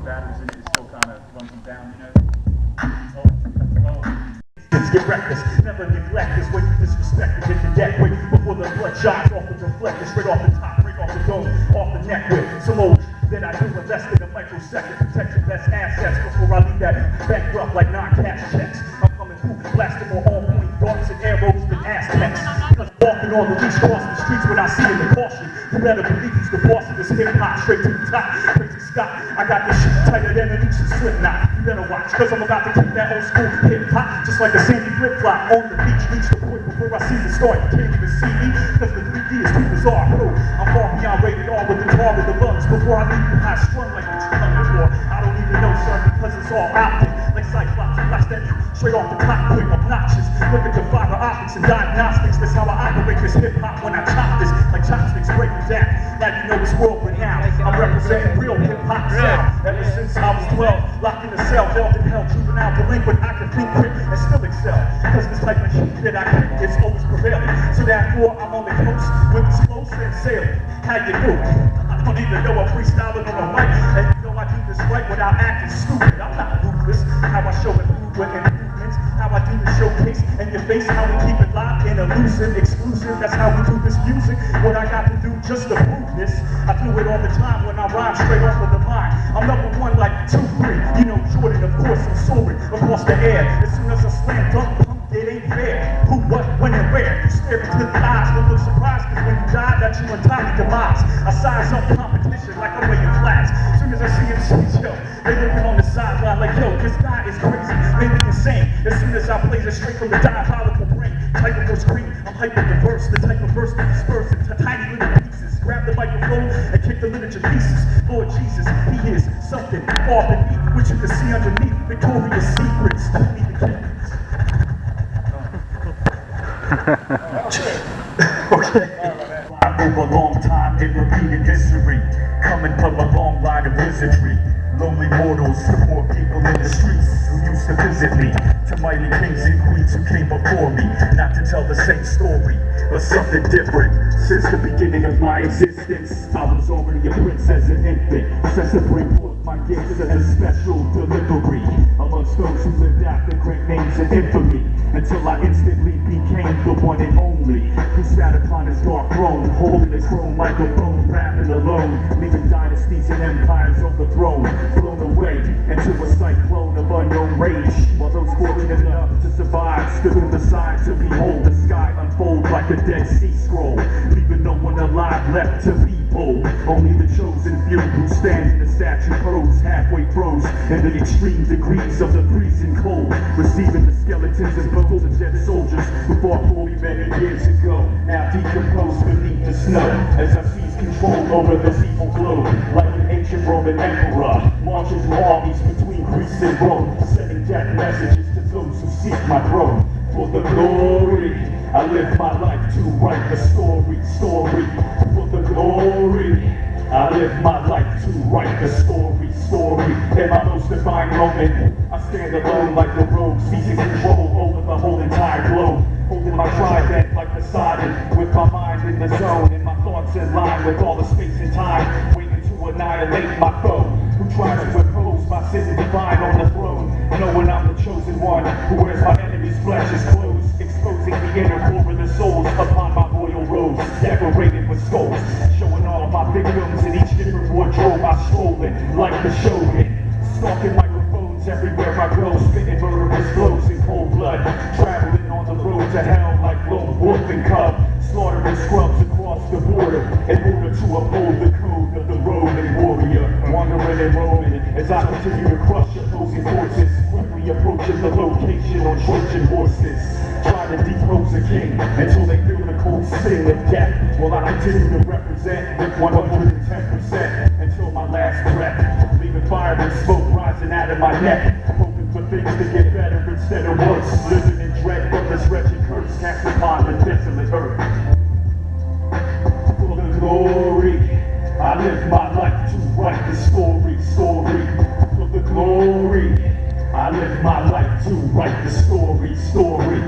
Batteries in it still kind of runs them down, you know? Get reckless, never neglect this. When you disrespect it, hit the deck with before the bloodshot off the reflector, straight off the top, break off the dome, off the neck with some old that I do in less than a microsecond. Protect your best assets before I leave that bankrupt like non-cash checks. I'm coming through, blasting more all-point darts and arrows than Aztecs. Cause walking on the leash, crossing the streets without seeing the caution. You better believe he's the boss of this hip-hop, straight to the top. CrazyScott, I got this shit tighter than a noose and slip knot. You better watch, cause I'm about to kick that old school hip-hop, just like a sandy flip-flop on the beach. Reach the point before I see the start. You can't even see me, cause the 3D is too bizarre. Bro, I'm far beyond rated R with the tar with the lungs. Before I leave you high strung like what you're coming for. I don't even know, son, because it's all optic. Like Cyclops, I flash that straight off the top, quick, obnoxious. Look at the fiber optics and diagnostics. That's how I operate this hip-hop when I chop this. Like chopsticks breaking down. Now you know it's world renowned. I'm representing real hip-hop sound. Ever since I was 12, locked in a cell, held in hell, juvenile delinquent. I can think quick and still excel. Cause this type of shit that I kick is always prevailing. So therefore I'm on the coast with this close and sailing. How you do? I don't even know I'm freestyling on a mic. And you know I do this right without acting stupid. I'm not ruthless. How I show improvement and improvements. How I do the showcase in your face. How we keep it live and elusive, exclusive. That's how we do this music. What I got to do just to prove this. I do it all the time when I rhyme straight off of the mind. I'm number one like 2, 3. You know Jordan, of course I'm soaring across the air. As soon as I slam dunk, it ain't fair. Who, what, when, and where? You stare into the eyes, don't look surprised, cause when you die, that you untimely demise. I size up competition like I'm weighing flags. As soon as I see him streets, yo, they looking on the sideline like, yo, this guy is crazy, maybe insane. As soon as I blaze it straight from the diabolical brain, type of verse green, I'm hyper diverse, the type of verse that disperse into tiny little pieces. Grab the microphone and kick the literature pieces. Lord Jesus, he is something far beneath, which you can see underneath Victoria's Secrets. Don't even care. Okay. Over a long time in repeated history, coming from a long line of wizardry. Lonely mortals, the poor people in the streets who used to visit me, to mighty kings and queens who came before me, not to tell the same story, but something different. Since the beginning of my existence, I was already a prince as an infant, set to bring forth my gifts as a special delivery amongst those who lived after great names and infamy, until I instantly became the one and only, who sat upon his dark throne, holding his chrome microphone, rapping alone, leaving dynasties and empires overthrown, blown away into a cyclone of unknown rage, while those fortunate enough to survive stood on the side to behold the sky unfold like a Dead Sea Scroll, leaving no one alive left to be bold. Only the chosen few who stand in the statue pose, halfway froze in the extreme degrees of the freezing cold, receiving the skeletons and bones of dead soldiers who fought for me many years ago, now decomposed beneath the snow, as I seize control over this evil globe, like an ancient Roman emperor, marching through armies between Greece and Rome, sending death messages to those who seek my throne. For the glory, I live my life to write the story. For the glory, I live my life to write the story. In my most divine moment, I stand alone like the rogue, seizing control over the whole entire globe, holding my trident like Poseidon, with my mind in the zone and my thoughts in line with all the space and time, waiting to annihilate my foe, who tries to impose my sin divine on the throne, knowing I'm the chosen one, who wears my enemy's flesh as clothes, exposing the inner core of the souls upon my royal robes, decorated with skulls, showing all of my victims in each different wardrobe I stroll in, like the shogun, stalking microphones everywhere I go, spitting murderous flows in cold blood, traveling on the road to hell like lone wolf and cub, slaughtering scrubs across the border in order to uphold the code of the Roman warrior, wandering and roaming as I continue to crush opposing forces, quickly approaching the location on Trojan horses, trying to depose a king until they feel the cold sting of death, while I continue to represent with 110% until my last breath, leaving fire and smoke rising out of my neck, hoping for things to get better instead of worse, living in dread from this wretched curse cast upon the desolate earth. For the glory, I live my life to write the story. For the glory, I live my life to write the story.